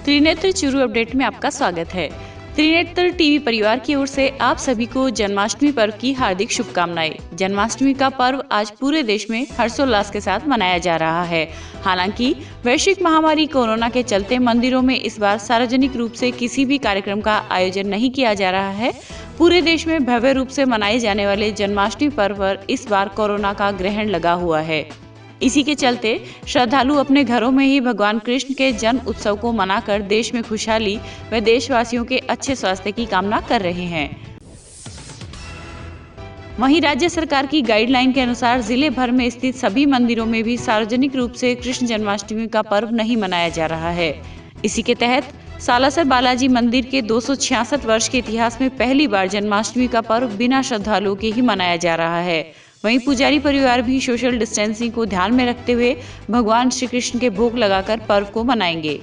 Trinetra Churu update में आपका स्वागत है। त्रिनेत्र टीवी परिवार की ओर से आप सभी को जन्माष्टमी पर्व की हार्दिक शुभकामनाएं। जन्माष्टमी का पर्व आज पूरे देश में हर्षोल्लास के साथ मनाया जा रहा है। हालांकि वैश्विक महामारी कोरोना के चलते मंदिरों में इस बार सार्वजनिक रूप से किसी भी कार्यक्रम का आयोजन नहीं किया जा रहा है। पूरे देश में भव्य रूप से मनाए जाने वाले जन्माष्टमी पर्व पर इस बार कोरोना का ग्रहण लगा हुआ है। इसी के चलते श्रद्धालु अपने घरों में ही भगवान कृष्ण के जन्म उत्सव को मनाकर देश में खुशहाली व देशवासियों के अच्छे स्वास्थ्य की कामना कर रहे हैं। वहीं राज्य सरकार की गाइडलाइन के अनुसार जिले भर में स्थित सभी मंदिरों में भी सार्वजनिक रूप से कृष्ण जन्माष्टमी का पर्व नहीं मनाया जा रहा है। इसी के तहत सालासर बालाजी मंदिर के 266 वर्ष के इतिहास में पहली बार जन्माष्टमी का पर्व बिना श्रद्धालुओं के ही मनाया जा रहा है। वहीं पुजारी परिवार भी सोशल डिस्टेंसिंग को ध्यान में रखते हुए भगवान श्री कृष्ण के भोग लगाकर पर्व को मनाएंगे।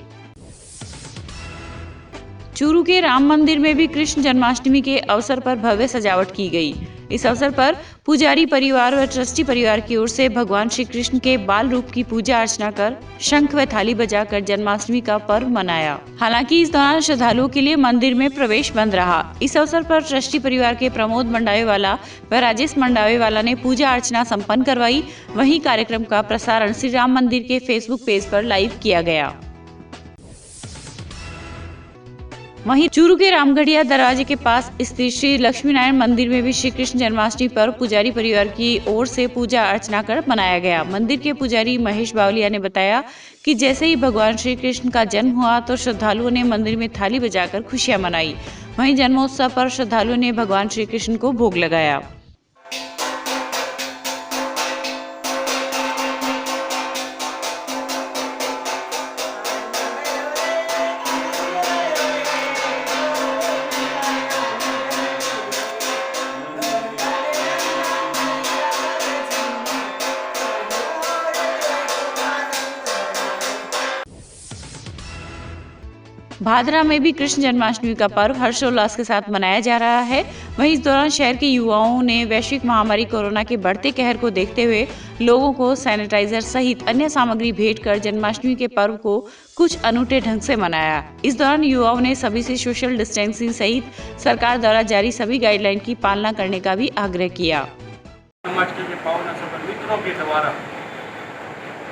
चूरू के राम मंदिर में भी कृष्ण जन्माष्टमी के अवसर पर भव्य सजावट की गई। इस अवसर पर पुजारी परिवार व ट्रस्टी परिवार की ओर से भगवान श्री कृष्ण के बाल रूप की पूजा अर्चना कर शंख व थाली बजाकर जन्माष्टमी का पर्व मनाया। हालांकि इस दौरान श्रद्धालुओं के लिए मंदिर में प्रवेश बंद रहा। इस अवसर पर ट्रस्टी परिवार के प्रमोद मंडावेवाला व राजेश मंडावेवाला ने पूजा अर्चना संपन्न करवाई। वहीं कार्यक्रम का प्रसारण श्री राम मंदिर के फेसबुक पेज पर लाइव किया गया। वहीं चूरू के रामगढ़िया दरवाजे के पास स्थित श्री लक्ष्मी नारायण मंदिर में भी श्री कृष्ण जन्माष्टमी पर पुजारी परिवार की ओर से पूजा अर्चना कर मनाया गया। मंदिर के पुजारी महेश बावलिया ने बताया कि जैसे ही भगवान श्री कृष्ण का जन्म हुआ तो श्रद्धालुओं ने मंदिर में थाली बजाकर खुशियां मनाई। वहीं जन्मोत्सव पर श्रद्धालुओं ने भगवान श्री कृष्ण को भोग लगाया। भादरा में भी कृष्ण जन्माष्टमी का पर्व हर्षोल्लास के साथ मनाया जा रहा है। वहीं इस दौरान शहर के युवाओं ने वैश्विक महामारी कोरोना के बढ़ते कहर को देखते हुए लोगों को सैनिटाइजर सहित अन्य सामग्री भेंट कर जन्माष्टमी के पर्व को कुछ अनूठे ढंग से मनाया। इस दौरान युवाओं ने सभी से सोशल डिस्टेंसिंग सहित सरकार द्वारा जारी सभी गाइडलाइन की पालना करने का भी आग्रह किया। जन्माष्टमी के पावन अवसर पर मित्रों के द्वारा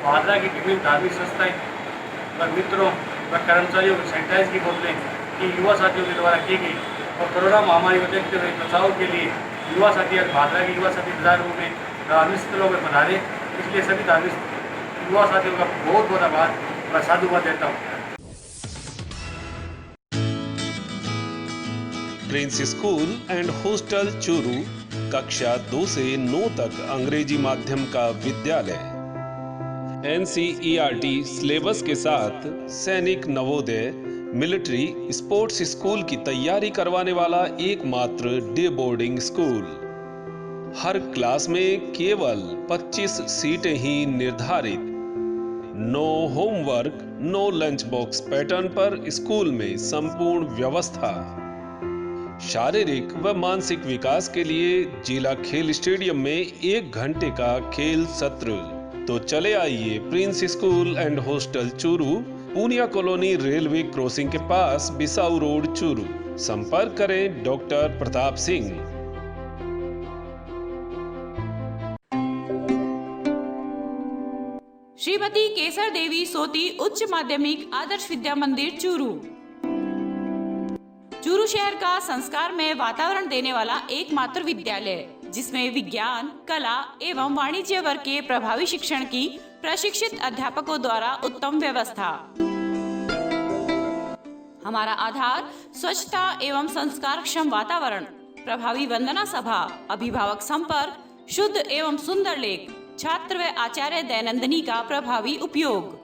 भादरा की विभिन्न धार्मिक संस्थाएं और मित्रों व कर्मचारियों को सैनिटाइज की बोतलें की युवा साथियों के द्वारा की गई और कोरोना महामारी को देखते हुए बचाव के लिए युवा साथी आज भादरा के युवा साथी बाजारों में धार्मिक स्थलों में पधारे। इसलिए सभी धार्मिक युवा साथियों का बहुत बहुत आभार व साधुवाद देता हूँ। Prince school and hostel Churu कक्षा 2 से 9 तक अंग्रेजी माध्यम का विद्यालय NCERT सिलेबस के साथ सैनिक नवोदय मिलिट्री स्पोर्ट्स स्कूल की तैयारी करवाने वाला एकमात्र डे बोर्डिंग स्कूल। हर क्लास में केवल 25 सीटें ही निर्धारित। No homework no lunch box pattern पर स्कूल में संपूर्ण व्यवस्था। शारीरिक व मानसिक विकास के लिए जिला खेल स्टेडियम में 1 घंटे का खेल सत्र। तो चले आइए Prince school and hostel Churu, Poonia colony railway crossing के पास बिसाऊ रोड चूरू। संपर्क करें डॉक्टर प्रताप सिंह। श्रीमती केसर देवी सोती उच्च माध्यमिक आदर्श विद्या मंदिर चूरू। चूरू शहर का संस्कार में वातावरण देने वाला एकमात्र विद्यालय जिसमें विज्ञान, कला एवं वाणिज्य वर्ग के प्रभावी शिक्षण की प्रशिक्षित अध्यापकों द्वारा उत्तम व्यवस्था। हमारा आधार स्वच्छता एवं संस्कारक्षम वातावरण, प्रभावी वंदना सभा, अभिभावक संपर्क, शुद्ध एवं सुंदर लेख, छात्र व आचार्य दैनंदिनी का प्रभावी उपयोग,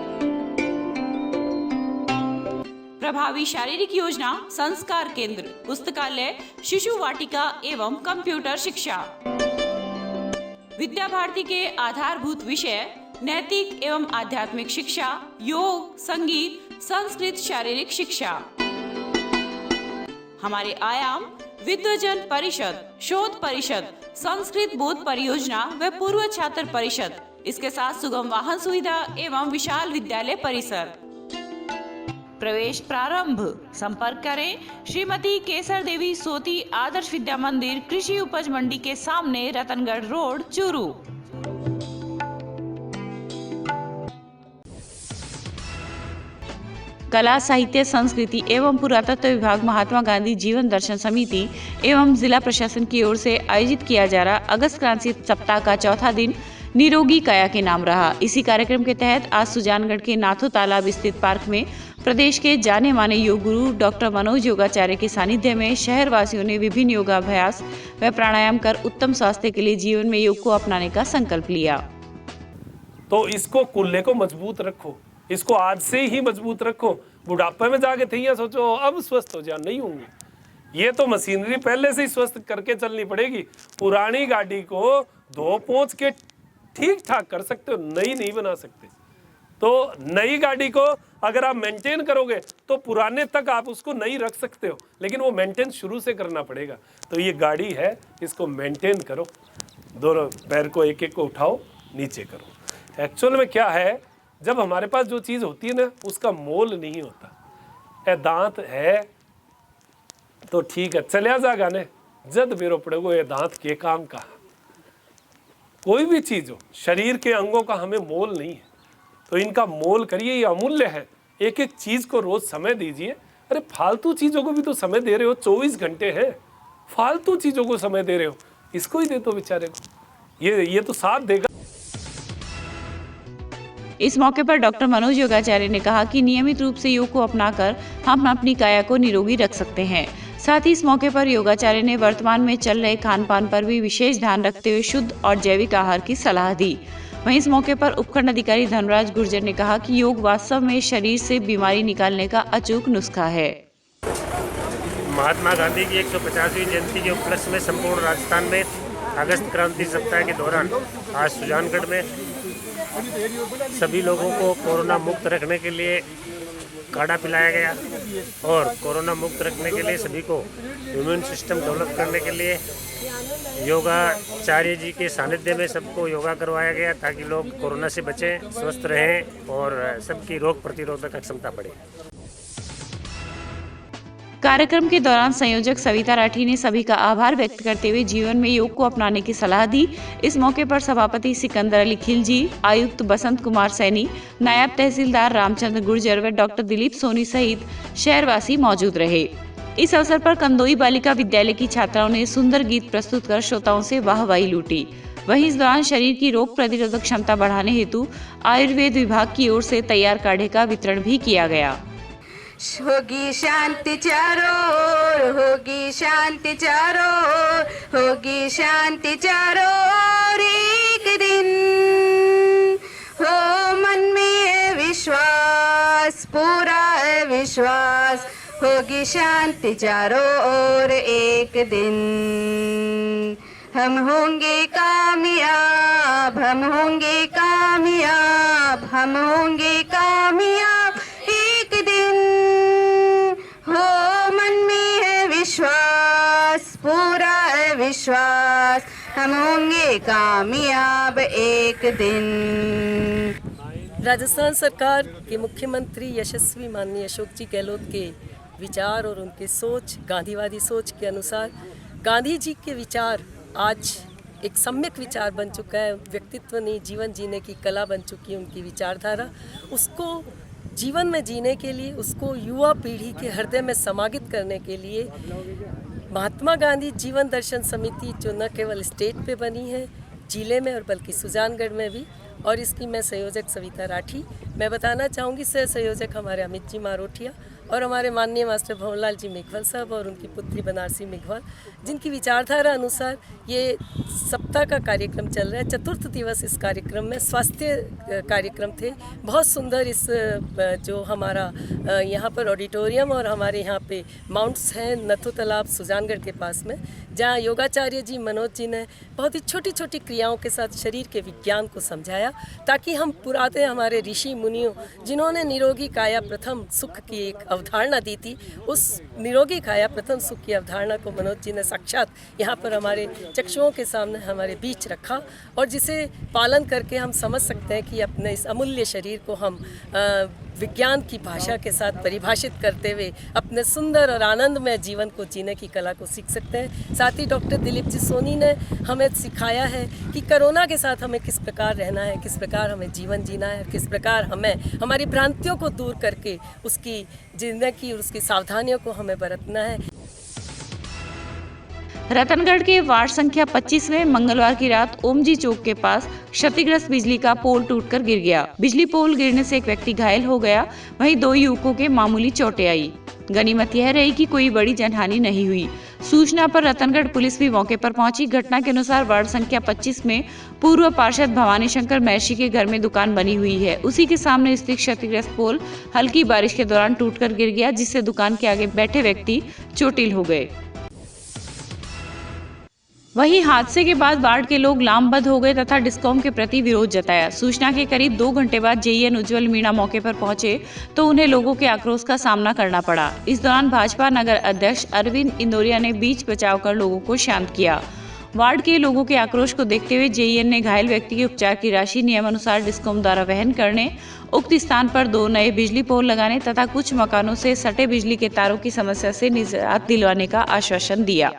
प्रभावी शारीरिक योजना, संस्कार केंद्र, पुस्तकालय, शिशु वाटिका एवं कंप्यूटर शिक्षा। विद्या भारती के आधारभूत विषय नैतिक एवं आध्यात्मिक शिक्षा, योग, संगीत, संस्कृत शारीरिक शिक्षा। हमारे आयाम विद्वजन परिषद, शोध परिषद, संस्कृत बोध परियोजना व पूर्व छात्र परिषद, इसके साथ सुगम वाहन सुविधा एवं विशाल विद्यालय परिसर। प्रवेश प्रारंभ। संपर्क करें श्रीमती केसर देवी सोती आदर्श विद्या मंदिर, कृषि उपज मंडी के सामने, रतनगढ़ रोड, चूरू। कला साहित्य संस्कृति एवं पुरातत्व विभाग, महात्मा गांधी जीवन दर्शन समिति एवं जिला प्रशासन की ओर से आयोजित किया जा रहा अगस्त क्रांति सप्ताह का चौथा दिन निरोगी काया के नाम रहा। इसी कार्यक्रम के तहत आज सुजानगढ़ के नाथो तालाब स्थित पार्क में प्रदेश के जाने माने योग गुरु डॉक्टर मनोज योगाचार्य के सानिध्य में शहर वासियों ने विभिन्न योगाभ्यास व प्राणायाम कर उत्तम स्वास्थ्य के लिए जीवन में योग को अपनाने का संकल्प लिया। तो इसको कुल्ले को मजबूत रखो, इसको आज से ही मजबूत रखो। बुढ़ापे में जाके थे सोचो अब स्वस्थ हो जाओ, नहीं होंगे। ये तो मशीनरी पहले से ही स्वस्थ करके चलनी पड़ेगी। पुरानी गाड़ी को धो पोंछ के ठीक ठाक कर सकते हो, नई नहीं बना सकते। तो नई गाड़ी को अगर आप मेंटेन करोगे तो पुराने तक आप उसको नई रख सकते हो, लेकिन वो मेंटेन शुरू से करना पड़ेगा। तो ये गाड़ी है, इसको मेंटेन करो, दोनों पैर को एक एक को उठाओ, नीचे करो। एक्चुअल में क्या है, जब हमारे पास जो चीज़ होती है ना, उसका मोल नहीं होता। दांत है तो ठीक है, चलिया जाएगा ने, जद बेरो पड़ेगो ये दांत के काम का। कोई भी चीज़ हो, शरीर के अंगों का हमें मोल नहीं है, तो इनका मोल करिए, ये अमूल्य है। एक एक चीज़ को रोज़ समय दीजिए। अरे फालतू चीज़ों को भी तो समय दे रहे हो, 24 घंटे हैं, फालतू चीज़ों को समय दे रहे हो, इसको ही दे दो बेचारे को, ये तो साथ देगा। इस मौके पर डॉक्टर मनोज योगाचार्य ने कहा कि नियमित रूप से योग को अपनाकर हम अपनी काया को निरोगी रख सकते हैं। साथ ही इस मौके पर योगाचार्य ने वर्तमान में चल रहे खान पान पर भी विशेष ध्यान रखते हुए शुद्ध और जैविक आहार की सलाह दी। वहीं इस मौके पर उपखंड अधिकारी धनराज गुर्जर ने कहा कि योग वास्तव में शरीर से बीमारी निकालने का अचूक नुस्खा है। महात्मा गांधी की 150वीं जयंती के उपलक्ष्य में संपूर्ण राजस्थान में अगस्त क्रांति सप्ताह के दौरान आज सुजानगढ़ में सभी लोगों को कोरोना मुक्त रखने के लिए काढ़ा पिलाया गया और कोरोना मुक्त रखने के लिए सभी को इम्यून सिस्टम डेवलप करने के लिए योगाचार्य जी के सानिध्य में सबको योगा करवाया गया, ताकि लोग कोरोना से बचें, स्वस्थ रहें और सबकी रोग प्रतिरोधक क्षमता बढ़े। कार्यक्रम के दौरान संयोजक सविता राठी ने सभी का आभार व्यक्त करते हुए जीवन में योग को अपनाने की सलाह दी। इस मौके पर सभापति सिकंदर अली खिलजी, आयुक्त बसंत कुमार सैनी, नायब तहसीलदार रामचंद्र गुर्जर व डॉक्टर दिलीप सोनी सहित शहरवासी मौजूद रहे। इस अवसर पर कंदोई बालिका विद्यालय की छात्राओं ने सुंदर गीत प्रस्तुत कर श्रोताओं से वाहवाही लूटी। वहीं इस दौरान शरीर की रोग प्रतिरोधक क्षमता बढ़ाने हेतु आयुर्वेद विभाग की ओर से तैयार काढ़े का वितरण भी किया गया। होगी शांति चारों ओर, होगी शांति चारों ओर, होगी शांति चारों ओर एक दिन। हो मन में है विश्वास, पूरा है विश्वास, होगी शांति चारों ओर एक दिन। हम होंगे कामयाब, हम होंगे कामयाब, हम होंगे कामयाब एक दिन। हो मन में है विश्वास, पूरा है विश्वास, हम होंगे कामयाब एक दिन। राजस्थान सरकार के मुख्यमंत्री यशस्वी माननीय अशोक जी गहलोत के विचार और उनके सोच, गांधीवादी सोच के अनुसार गांधी जी के विचार आज एक सम्यक विचार बन चुका है। व्यक्तित्व नहीं, जीवन जीने की कला बन चुकी है उनकी विचारधारा। उसको जीवन में जीने के लिए, उसको युवा पीढ़ी के हृदय में समाहित करने के लिए महात्मा गांधी जीवन दर्शन समिति, जो न केवल स्टेट पे बनी है, जिले में और बल्कि सुजानगढ़ में भी, और इसकी मैं संयोजक सविता राठी। मैं बताना चाहूँगी सह संयोजक हमारे अमित जी मारोठिया और हमारे माननीय मास्टर भवनलाल जी मेघवाल साहब और उनकी पुत्री बनारसी मेघवाल, जिनकी विचारधारा अनुसार ये सप्ताह का कार्यक्रम चल रहा है। चतुर्थ दिवस इस कार्यक्रम में स्वास्थ्य कार्यक्रम थे। बहुत सुंदर इस जो हमारा यहाँ पर ऑडिटोरियम और हमारे यहाँ पे माउंट्स हैं नथो तालाब सुजानगढ़ के पास में, जहाँ योगाचार्य जी मनोज जी ने बहुत ही छोटी छोटी क्रियाओं के साथ शरीर के विज्ञान को समझाया, ताकि हम पुराने हमारे ऋषि मुनियों जिन्होंने निरोगी काया प्रथम सुख की एक अवधारणा दी थी, उस निरोगी काया प्रथम सुख की अवधारणा को मनोज जी ने साक्षात यहाँ पर हमारे चक्षुओं के सामने हमारे बीच रखा, और जिसे पालन करके हम समझ सकते हैं कि अपने इस अमूल्य शरीर को हम विज्ञान की भाषा के साथ परिभाषित करते हुए अपने सुंदर और आनंदमय जीवन को जीने की कला को सीख सकते हैं। साथ ही डॉक्टर दिलीप जी सोनी ने हमें सिखाया है कि कोरोना के साथ हमें किस प्रकार रहना है, किस प्रकार हमें जीवन जीना है, किस प्रकार हमें हमारी भ्रांतियों को दूर करके उसकी जिंदगी और उसकी सावधानियों को हमें बरतना है। रतनगढ़ के वार्ड संख्या 25 में मंगलवार की रात ओमजी चौक के पास क्षतिग्रस्त बिजली का पोल टूटकर गिर गया। बिजली पोल गिरने से एक व्यक्ति घायल हो गया, वहीं 2 युवकों के मामूली चोटें आई। गनीमत यह रही कि कोई बड़ी जनहानि नहीं हुई। सूचना पर रतनगढ़ पुलिस भी मौके पर पहुंची। घटना के अनुसार वार्ड संख्या 25 में पूर्व पार्षद भवानी शंकर महर्षि के घर में दुकान बनी हुई है। उसी के सामने स्थित क्षतिग्रस्त पोल हल्की बारिश के दौरान टूटकर गिर गया, जिससे दुकान के आगे बैठे व्यक्ति चोटिल हो गए। वहीं हादसे के बाद वार्ड के लोग लामबंद हो गए तथा डिस्कॉम के प्रति विरोध जताया। सूचना के करीब 2 घंटे बाद जेईएन उज्जवल मीणा मौके पर पहुंचे तो उन्हें लोगों के आक्रोश का सामना करना पड़ा। इस दौरान भाजपा नगर अध्यक्ष अरविंद इंदौरिया ने बीच बचाव कर लोगों को शांत किया। वार्ड के लोगों के आक्रोश को देखते हुए जेईएन ने घायल व्यक्ति के उपचार की राशि नियमानुसार डिस्कॉम द्वारा वहन करने, उक्त स्थान पर 2 नए बिजली पोल लगाने तथा कुछ मकानों से सटे बिजली के तारों की समस्या से निजात दिलवाने का आश्वासन दिया।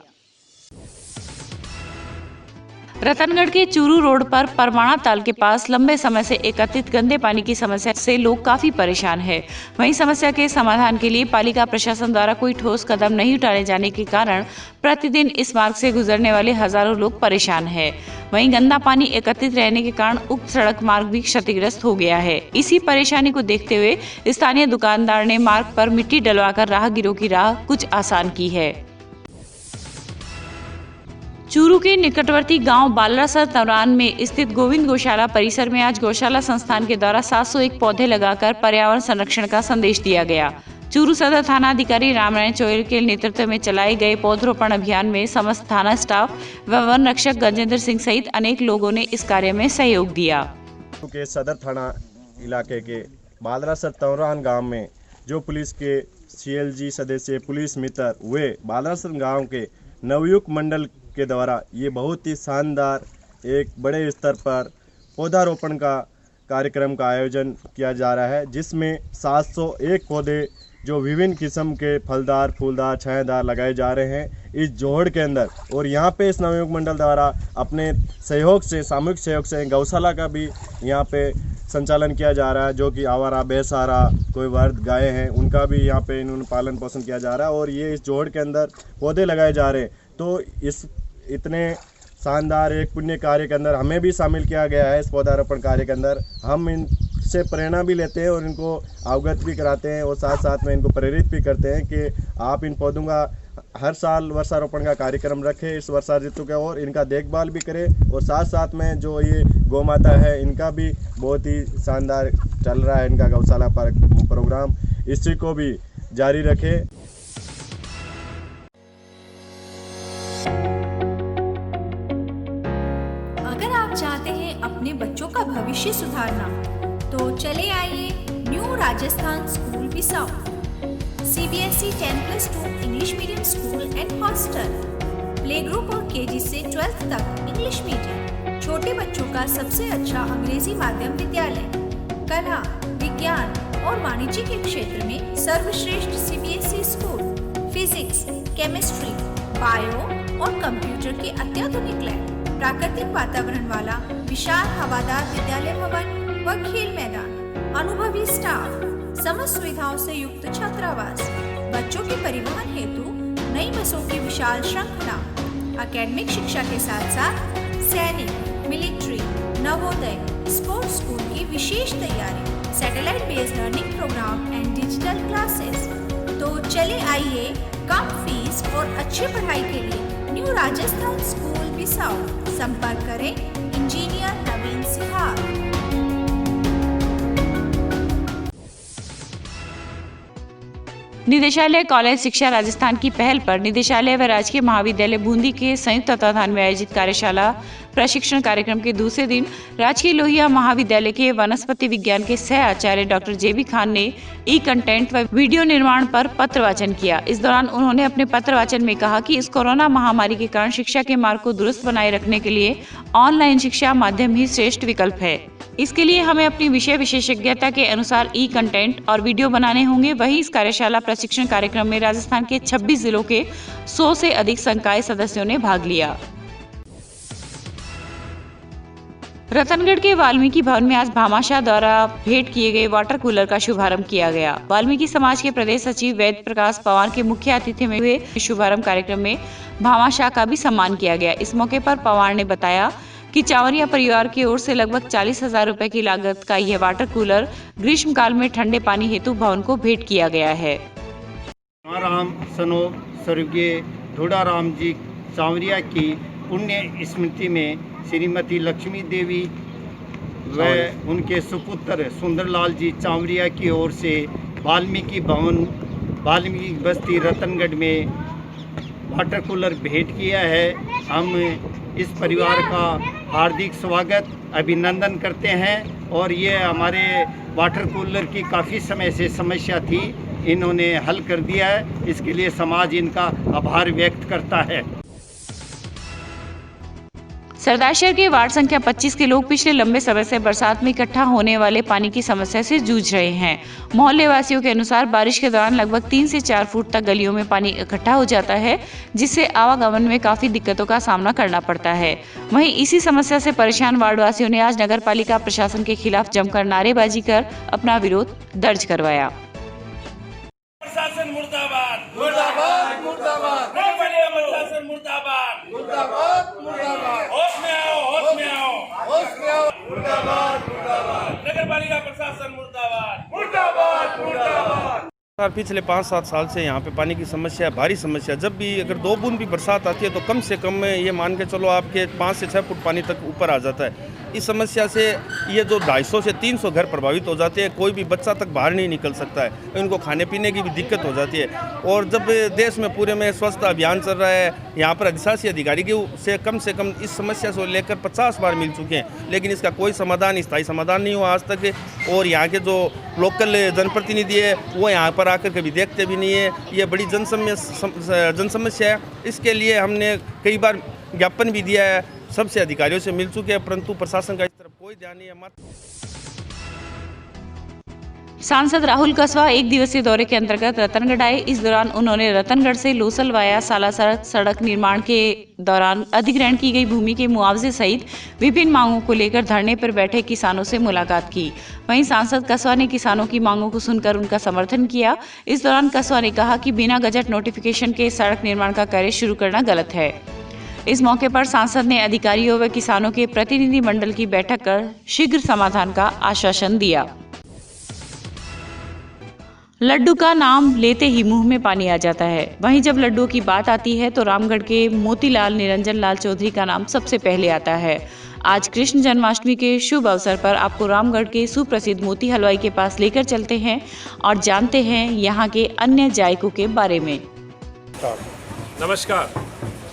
रतनगढ़ के चूरू रोड पर परवाणा ताल के पास लंबे समय से एकत्रित गंदे पानी की समस्या से लोग काफी परेशान हैं। वहीं समस्या के समाधान के लिए पालिका प्रशासन द्वारा कोई ठोस कदम नहीं उठाए जाने के कारण प्रतिदिन इस मार्ग से गुजरने वाले हजारों लोग परेशान हैं। वहीं गंदा पानी एकत्रित रहने के कारण उक्त सड़क मार्ग भी क्षतिग्रस्त हो गया है। इसी परेशानी को देखते हुए स्थानीय दुकानदार ने मार्ग पर मिट्टी डलवाकर राहगीरों की राह कुछ आसान की है। चूरू के निकटवर्ती गांव बालरासर तवरान में स्थित गोविंद गौशाला परिसर में आज गौशाला संस्थान के द्वारा 701 पौधे लगाकर पर्यावरण संरक्षण का संदेश दिया गया। चूरू सदर थाना अधिकारी रामनारायण चोयल के नेतृत्व में चलाए गए पौधरोपण अभियान में समस्त थाना स्टाफ व वन रक्षक गजेंद्र सिंह सहित अनेक लोगों ने इस कार्य में सहयोग दिया। के सदर थाना इलाके के बालरासर तवरान गाँव में जो पुलिस के CLG सदस्य पुलिस मित्र हुए बालरासर गाँव के नवयुक्त मंडल के द्वारा ये बहुत ही शानदार एक बड़े स्तर पर पौधारोपण का कार्यक्रम का आयोजन किया जा रहा है, जिसमें 701 पौधे जो विभिन्न किस्म के फलदार, फूलदार, छायादार लगाए जा रहे हैं इस जोहड़ के अंदर। और यहाँ पे इस नवयुक्त मंडल द्वारा अपने सहयोग से, सामूहिक सहयोग से गौशाला का भी यहाँ पे संचालन किया जा रहा है, जो कि आवारा, बेसहारा, कोई वर्ग गाय हैं उनका भी यहाँ पे इन्होंने पालन पोषण किया जा रहा है। और ये इस जोहड़ के अंदर पौधे लगाए जा रहे हैं, तो इस इतने शानदार एक पुण्य कार्य के अंदर हमें भी शामिल किया गया है। इस पौधारोपण कार्य के अंदर हम इनसे प्रेरणा भी लेते हैं और इनको अवगत भी कराते हैं और साथ साथ में इनको प्रेरित भी करते हैं कि आप इन पौधों का हर साल वर्षारोपण का कार्यक्रम रखें इस वर्षा ऋतु के, और इनका देखभाल भी करें। और साथ साथ में जो ये गौ माता है इनका भी बहुत ही शानदार चल रहा है इनका गौशाला पर प्रोग्राम, इसी को भी जारी रखें। अगर आप चाहते हैं अपने बच्चों का भविष्य सुधारना तो चले आइए new Rajasthan school Bisau. CBSE 10+2 English medium school and hostel, play group और KG से 12th तक इंग्लिश मीडियम, छोटे बच्चों का सबसे अच्छा अंग्रेजी माध्यम विद्यालय, कला, विज्ञान और वाणिज्य के क्षेत्र में सर्वश्रेष्ठ CBSE school, physics, chemistry, bio और कंप्यूटर के अत्याधुनिक लैब, प्राकृतिक वातावरण वाला विशाल हवादार विद्यालय भवन व खेल मैदान, अनुभवी स्टाफ, समस्त सुविधाओं से युक्त छात्रावास, बच्चों के परिवहन हेतु नई बसों की विशाल श्रृंखला, एकेडमिक शिक्षा के साथ साथ सैनिक, मिलिट्री, नवोदय, स्पोर्ट्स स्कूल की विशेष तैयारी, satellite based learning program and digital classes. तो चले आइए कम फीस और अच्छी पढ़ाई के लिए न्यू राजस्थान स्कूल बिसाऊ। संपर्क करें इंजीनियर नवीन सिहाग। निदेशालय कॉलेज शिक्षा राजस्थान की पहल पर निदेशालय व राजकीय महाविद्यालय बूंदी के संयुक्त तत्वाधान में आयोजित कार्यशाला प्रशिक्षण कार्यक्रम के दूसरे दिन राजकीय लोहिया महाविद्यालय के वनस्पति विज्ञान के सह आचार्य डॉक्टर JB खान ने कंटेंट व वीडियो निर्माण पर पत्र वाचन किया। इस दौरान उन्होंने अपने पत्र वाचन में कहा कि इस कोरोना महामारी के कारण शिक्षा के मार्ग को दुरुस्त बनाए रखने के लिए ऑनलाइन शिक्षा माध्यम ही श्रेष्ठ विकल्प है। इसके लिए हमें अपनी विषय विशेषज्ञता के अनुसार ई कंटेंट और वीडियो बनाने होंगे। वहीं इस कार्यशाला प्रशिक्षण कार्यक्रम में राजस्थान के 26 जिलों के 100 से अधिक संकाय सदस्यों ने भाग लिया। रतनगढ़ के वाल्मीकि भवन में आज भामाशाह द्वारा भेंट किए गए वाटर कूलर का शुभारंभ किया गया। वाल्मीकि समाज के प्रदेश सचिव वेद प्रकाश पवार के मुख्य अतिथि में हुए शुभारंभ कार्यक्रम में भामाशाह का भी सम्मान किया गया। इस मौके पर पवार ने बताया कि चावरिया परिवार की ओर से लगभग 40,000 रुपए की लागत का यह वाटर कूलर ग्रीष्म काल में ठंडे पानी हेतु भवन को भेंट किया गया है। राम सनो स्वर्गीय धोड़ाराम जी चावरिया की पुण्य स्मृति में श्रीमती लक्ष्मी देवी व उनके सुपुत्र सुंदरलाल जी चावरिया की ओर से वाल्मीकि भवन वाल्मीकि बस्ती रतनगढ़ में वाटर कूलर भेंट किया है। हम इस परिवार का हार्दिक स्वागत अभिनंदन करते हैं और ये हमारे वाटर कूलर की काफ़ी समय से समस्या थी, इन्होंने हल कर दिया है। इसके लिए समाज इनका आभार व्यक्त करता है। सरदारशहर के वार्ड संख्या 25 के लोग पिछले लंबे समय से बरसात में इकट्ठा होने वाले पानी की समस्या से जूझ रहे हैं। मोहल्ले वासियों के अनुसार बारिश के दौरान लगभग 3 से 4 फुट तक गलियों में पानी इकट्ठा हो जाता है, जिससे आवागमन में काफी दिक्कतों का सामना करना पड़ता है। वहीं इसी समस्या से परेशान वार्ड वासियों ने आज नगर पालिका प्रशासन के खिलाफ जमकर नारेबाजी कर अपना विरोध दर्ज करवाया। पिछले 5-7 साल से यहाँ पे पानी की समस्या, भारी समस्या। जब भी अगर 2 बूंद भी बरसात आती है तो कम से कम ये मान के चलो आपके 5 से 6 फुट पानी तक ऊपर आ जाता है। इस समस्या से ये जो 250 से 300 घर प्रभावित हो जाते हैं। कोई भी बच्चा तक बाहर नहीं निकल सकता है, इनको खाने पीने की भी दिक्कत हो जाती है। और जब देश में पूरे में स्वच्छता अभियान चल रहा है, यहाँ पर अधिशासी अधिकारी से कम इस समस्या से लेकर 50 बार मिल चुके हैं, लेकिन इसका कोई समाधान, स्थायी समाधान नहीं हुआ आज तक। और यहाँ के जो लोकल जनप्रतिनिधि है वो यहाँ पर आकर कभी देखते भी नहीं है। ये बड़ी जन समस्या है। इसके लिए हमने कई बार ज्ञापन भी दिया है, सबसे अधिकारियों से मिल चुके हैं, परंतु प्रशासन का इस तरफ कोई ध्यान नहीं है। सांसद राहुल कस्वा 1 दिवसीय दौरे के अंतर्गत रतनगढ़ आए। इस दौरान उन्होंने रतनगढ़ से लोसल वाया सालासर सड़क निर्माण के दौरान अधिग्रहण की गई भूमि के मुआवजे सहित विभिन्न मांगों को लेकर धरने पर बैठे किसानों से मुलाकात की। वहीं सांसद कस्वा ने किसानों की मांगों को सुनकर उनका समर्थन किया। इस दौरान कस्वा ने कहा कि बिना गजट नोटिफिकेशन के सड़क निर्माण का कार्य शुरू करना गलत है। इस मौके पर सांसद ने अधिकारियों व किसानों के प्रतिनिधि मंडल की बैठक कर शीघ्र समाधान का आश्वासन दिया। लड्डू का नाम लेते ही मुंह में पानी आ जाता है। वहीं जब लड्डू की बात आती है तो रामगढ़ के मोतीलाल निरंजन लाल चौधरी का नाम सबसे पहले आता है। आज कृष्ण जन्माष्टमी के शुभ अवसर पर आपको रामगढ़ के सुप्रसिद्ध मोती हलवाई के पास लेकर चलते हैं और जानते हैं यहाँ के अन्य जायकों के बारे में। नमस्कार।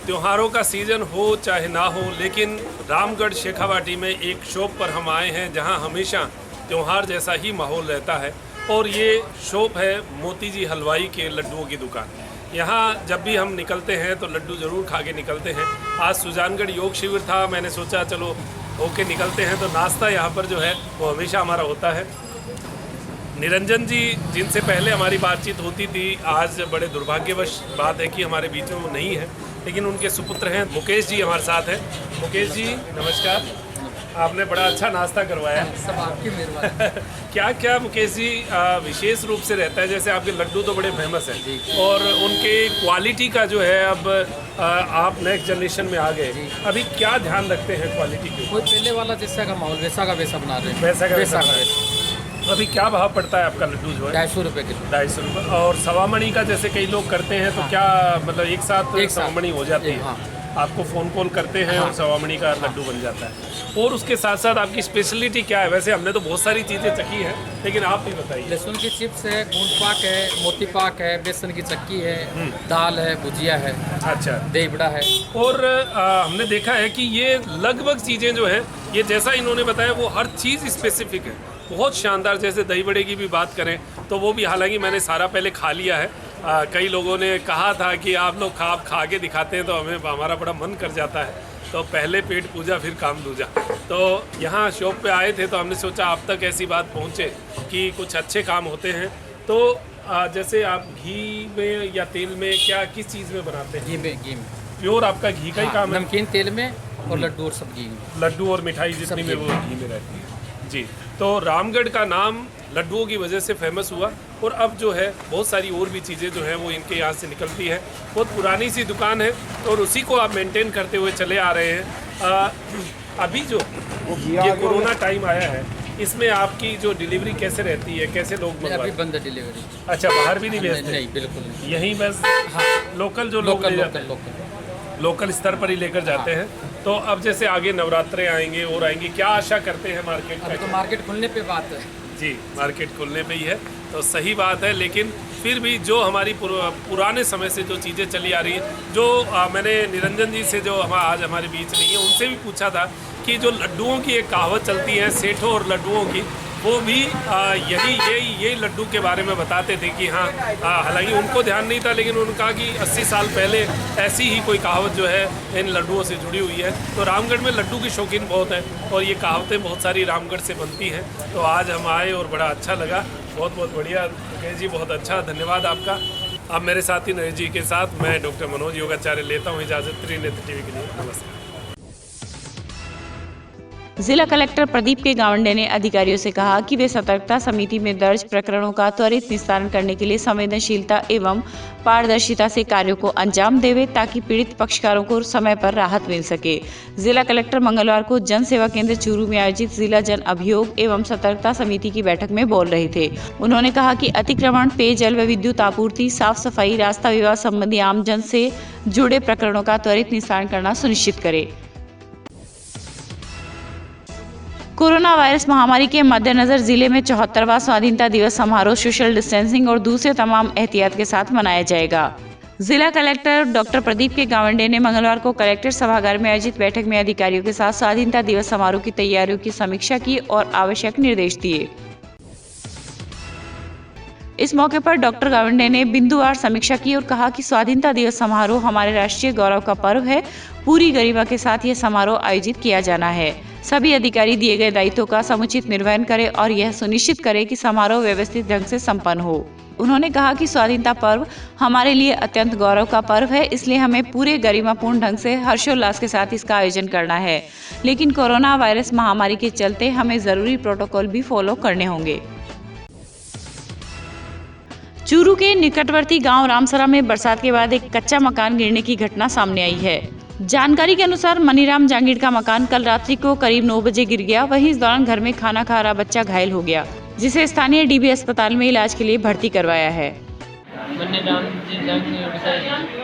त्योहारों का सीजन हो चाहे ना हो, लेकिन रामगढ़ शेखावाटी में एक शॉप पर हम आए हैं जहां हमेशा त्योहार जैसा ही माहौल रहता है। और ये शॉप है मोती जी हलवाई के लड्डुओं की दुकान। यहाँ जब भी हम निकलते हैं तो लड्डू ज़रूर खा के निकलते हैं। आज सुजानगढ़ योग शिविर था, मैंने सोचा चलो होके निकलते हैं, तो नाश्ता यहाँ पर जो है वो हमेशा हमारा होता है। निरंजन जी जिनसे पहले हमारी बातचीत होती थी, आज बड़े दुर्भाग्यवश बात है कि हमारे बीच में वो नहीं है, लेकिन उनके सुपुत्र हैं मुकेश जी हमारे साथ हैं। मुकेश जी नमस्कार, आपने बड़ा अच्छा नाश्ता करवाया। सब आपकी मेहरबानी। क्या क्या मुकेश जी विशेष रूप से रहता है? जैसे आपके लड्डू तो बड़े फेमस हैं और उनके क्वालिटी का जो है, अब आप नेक्स्ट जनरेशन में आ गए, अभी क्या ध्यान रखते हैं क्वालिटी के? कोई पहले वाला जैसा का माहौल वैसा का वैसा बना रहे हैं। वैसा का वैसा। अभी क्या भाव पड़ता है आपका लड्डू जो है? 250 रुपये किलो। 250 रुपये। और सवामणी का जैसे कई लोग करते हैं तो क्या मतलब एक साथ सवामणी हो जाती है? हाँ। आपको फ़ोन कॉल करते हैं और सवामणी का लड्डू बन जाता है। और उसके साथ साथ आपकी स्पेशलिटी क्या है? वैसे हमने तो बहुत सारी चीज़ें चखी हैं, लेकिन आप भी बताइए। लहसुन की चिप्स है, गूंद पाक है, मोती पाक है, बेसन की चक्की है, दाल है, भुजिया है, अच्छा, दही बड़ा है। और हमने देखा है कि ये लगभग चीज़ें जो हैं, ये जैसा इन्होंने बताया वो हर चीज़ स्पेसिफिक है, बहुत शानदार। जैसे दही बड़े की भी बात करें तो वो भी, हालांकि मैंने सारा पहले खा लिया है। कई लोगों ने कहा था कि आप लोग खा के दिखाते हैं तो हमारा बड़ा मन कर जाता है। तो पहले पेट पूजा फिर काम दूजा। तो यहाँ शॉप पे आए थे तो हमने सोचा आप तक ऐसी बात पहुँचे कि कुछ अच्छे काम होते हैं। तो जैसे आप घी में या तेल में क्या किस चीज़ में बनाते हैं? घी में प्योर आपका घी का ही काम है? नमकीन तेल में और लड्डू और सब घी में। लड्डू और मिठाई जितनी में वो घी में रहती है जी। तो रामगढ़ का नाम लड्डुओं की वजह से फेमस हुआ और अब जो है बहुत सारी और भी चीज़ें जो हैं वो इनके यहाँ से निकलती है। बहुत पुरानी सी दुकान है और उसी को आप मेंटेन करते हुए चले आ रहे हैं। अभी जो ये कोरोना टाइम आया है इसमें आपकी जो डिलीवरी कैसे रहती है, कैसे लोग मंगवाते हैं? अभी बंद है डिलीवरी। अच्छा, बाहर भी नहीं भेजते? नहीं, बिल्कुल नहीं। यहीं बस लोकल जो लोग ले जाते हैं, लोकल स्तर पर ही लेकर जाते हैं। तो अब जैसे आगे नवरात्रे आएंगे और आएंगे, क्या आशा करते हैं मार्केट का? तो मार्केट खुलने पे बात है जी, मार्केट खुलने पे ही है तो सही बात है। लेकिन फिर भी जो हमारी पुराने समय से जो चीज़ें चली आ रही है, जो मैंने निरंजन जी से जो आज हमारे बीच नहीं है उनसे भी पूछा था कि जो लड्डुओं की एक कहावत चलती है सेठों और लड्डुओं की, वो भी यही लड्डू के बारे में बताते थे कि हाँ, हालांकि उनको ध्यान नहीं था लेकिन उन्होंने कहा कि 80 साल पहले ऐसी ही कोई कहावत जो है इन लड्डुओं से जुड़ी हुई है। तो रामगढ़ में लड्डू की शौकीन बहुत है और ये कहावतें बहुत सारी रामगढ़ से बनती हैं। तो आज हम आए और बड़ा अच्छा लगा। बहुत बहुत बढ़िया नरेश जी, बहुत अच्छा, धन्यवाद आपका। अब मेरे साथी नरेश जी के साथ मैं डॉक्टर मनोज योगाचार्य लेता हूँ इजाज़त त्रिनेत्र टीवी के लिए। नमस्कार। जिला कलेक्टर प्रदीप के गावंडे ने अधिकारियों से कहा कि वे सतर्कता समिति में दर्ज प्रकरणों का त्वरित निस्तारण करने के लिए संवेदनशीलता एवं पारदर्शिता से कार्यों को अंजाम देवे ताकि पीड़ित पक्षकारों को समय पर राहत मिल सके। जिला कलेक्टर मंगलवार को जन सेवा केंद्र चूरू में आयोजित जिला जन अभियोग एवं सतर्कता समिति की बैठक में बोल रहे थे। उन्होंने कहा कि अतिक्रमण, पेयजल व विद्युत आपूर्ति, साफ सफाई, रास्ता विवाद संबंधी आमजन से जुड़े प्रकरणों का त्वरित निस्तारण करना सुनिश्चित करे। कोरोना वायरस महामारी के मद्देनजर जिले में 74वां स्वाधीनता दिवस समारोह सोशल डिस्टेंसिंग और दूसरे तमाम एहतियात के साथ मनाया जाएगा। जिला कलेक्टर डॉक्टर प्रदीप के गावंडे ने मंगलवार को कलेक्टर सभागार में आयोजित बैठक में अधिकारियों के साथ स्वाधीनता दिवस समारोह की तैयारियों की समीक्षा की और आवश्यक निर्देश दिए। इस मौके पर डॉक्टर गावंडे ने बिंदुवार समीक्षा की और कहा कि स्वाधीनता दिवस समारोह हमारे राष्ट्रीय गौरव का पर्व है। पूरी गरिमा के साथ यह समारोह आयोजित किया जाना है। सभी अधिकारी दिए गए दायित्वों का समुचित निर्वहन करें और यह सुनिश्चित करें कि समारोह व्यवस्थित ढंग से संपन्न हो। उन्होंने कहा कि स्वाधीनता पर्व हमारे लिए अत्यंत गौरव का पर्व है, इसलिए हमें पूरे गरिमापूर्ण ढंग से हर्षोल्लास के साथ इसका आयोजन करना है। लेकिन कोरोना वायरस महामारी के चलते हमें जरूरी प्रोटोकॉल भी फॉलो करने होंगे। चूरू के निकटवर्ती गांव रामसरा में बरसात के बाद एक कच्चा मकान गिरने की घटना सामने आई है। जानकारी के अनुसार मनीराम जांगीर का मकान कल रात्रि को करीब 9 बजे गिर गया। वहीं इस दौरान घर में खाना खा रहा बच्चा घायल हो गया, जिसे स्थानीय डीबी अस्पताल में इलाज के लिए भर्ती करवाया है। मनीराम जी जांगीर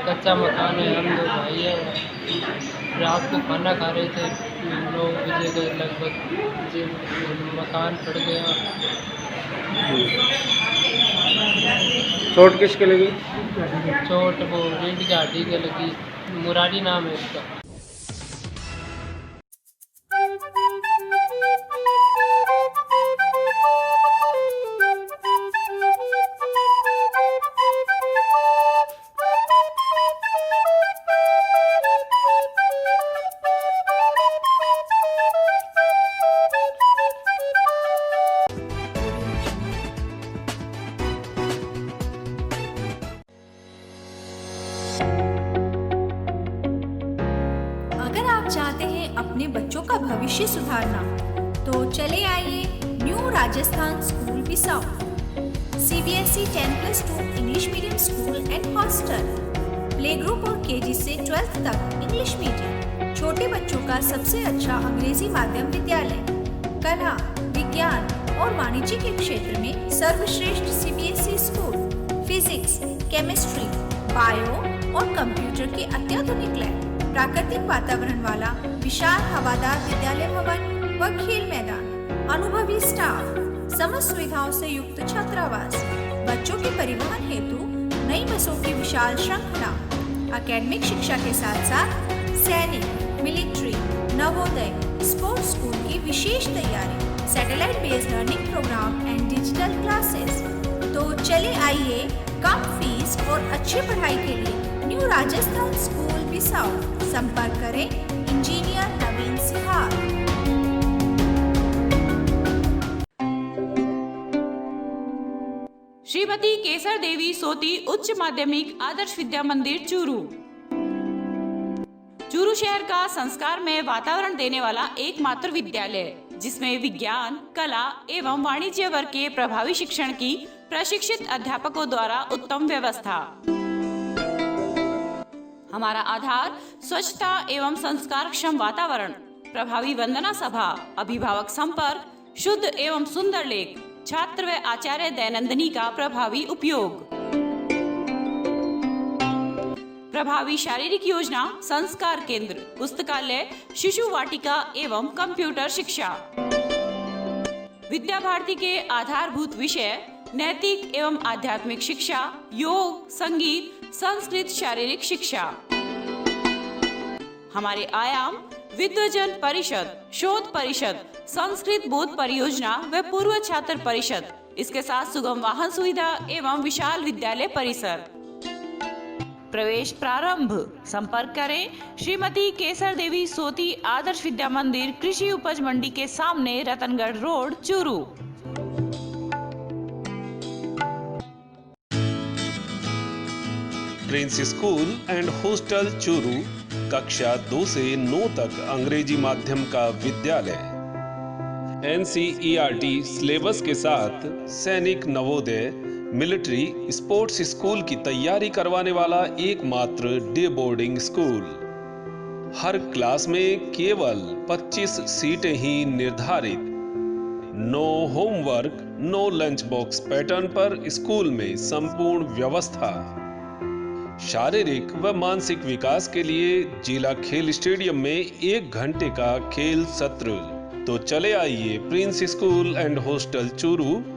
कच्चा मकान है, हम 2 भाई हैं। रात को खाना खा रहे थे 9 बजे के लगभग, मकान फट गया। चोट किसके लगी? चोट वो रीढ़ की हड्डी के लगी। मुरारी नाम है उसका। अगर आप चाहते हैं अपने बच्चों का भविष्य सुधारना, तो चले आइए new Rajasthan school Bisau. CBSE 10+2 English medium school and hostel, play group और KG से 12th तक इंग्लिश मीडियम, छोटे बच्चों का सबसे अच्छा अंग्रेजी माध्यम विद्यालय, कला, विज्ञान और वाणिज्य के क्षेत्र में सर्वश्रेष्ठ CBSE school, physics, chemistry, bio और कंप्यूटर के अत्याधुनिक लैब, प्राकृतिक वातावरण वाला विशाल हवादार विद्यालय भवन व खेल मैदान, अनुभवी स्टाफ, समस्त सुविधाओं से युक्त छात्रावास, बच्चों के परिवहन हेतु नई बसों की विशाल श्रृंखला, एकेडमिक शिक्षा के साथ साथ सैनिक, मिलिट्री, नवोदय, स्पोर्ट्स स्कूल की विशेष तैयारी, satellite based learning program and digital classes. तो चले आइए कम फीस और अच्छी पढ़ाई के लिए न्यू राजस्थान स्कूल बिसाऊ। संपर्क करें इंजीनियर नवीन सिहाग। श्रीमती केसर देवी सोती उच्च माध्यमिक आदर्श विद्या मंदिर चूरू। चूरू शहर का संस्कार में वातावरण देने वाला एकमात्र विद्यालय, जिसमें विज्ञान, कला एवं वाणिज्य वर्ग के प्रभावी शिक्षण की प्रशिक्षित अध्यापकों द्वारा उत्तम व्यवस्था। हमारा आधार स्वच्छता एवं संस्कारक्षम वातावरण, प्रभावी वंदना सभा, अभिभावक संपर्क, शुद्ध एवं सुंदर लेख, छात्र व आचार्य दैनंदिनी का प्रभावी उपयोग, प्रभावी शारीरिक योजना, संस्कार केंद्र, पुस्तकालय, शिशु वाटिका एवं कंप्यूटर शिक्षा। विद्या भारती के आधारभूत विषय नैतिक एवं आध्यात्मिक शिक्षा, योग, संगीत, संस्कृत, शारीरिक शिक्षा। हमारे आयाम विद्वजन परिषद, शोध परिषद, संस्कृत बोध परियोजना व पूर्व छात्र परिषद, इसके साथ सुगम वाहन सुविधा एवं विशाल विद्यालय परिसर। प्रवेश प्रारंभ। संपर्क करें श्रीमती केसर देवी सोती आदर्श विद्या मंदिर, कृषि उपज मंडी के सामने, Ratangarh road, Churu. Prince school and hostel Churu कक्षा 2 से 9 तक अंग्रेजी माध्यम का विद्यालय। NCERT सिलेबस के साथ सैनिक नवोदय मिलिट्री स्पोर्ट्स स्कूल की तैयारी करवाने वाला एकमात्र डे बोर्डिंग स्कूल। हर क्लास में केवल 25 सीटें ही निर्धारित। No homework, no lunch box pattern पर स्कूल में संपूर्ण व्यवस्था। शारीरिक व मानसिक विकास के लिए जिला खेल स्टेडियम में 1 घंटे का खेल सत्र। तो चले आइए Prince school and hostel Churu,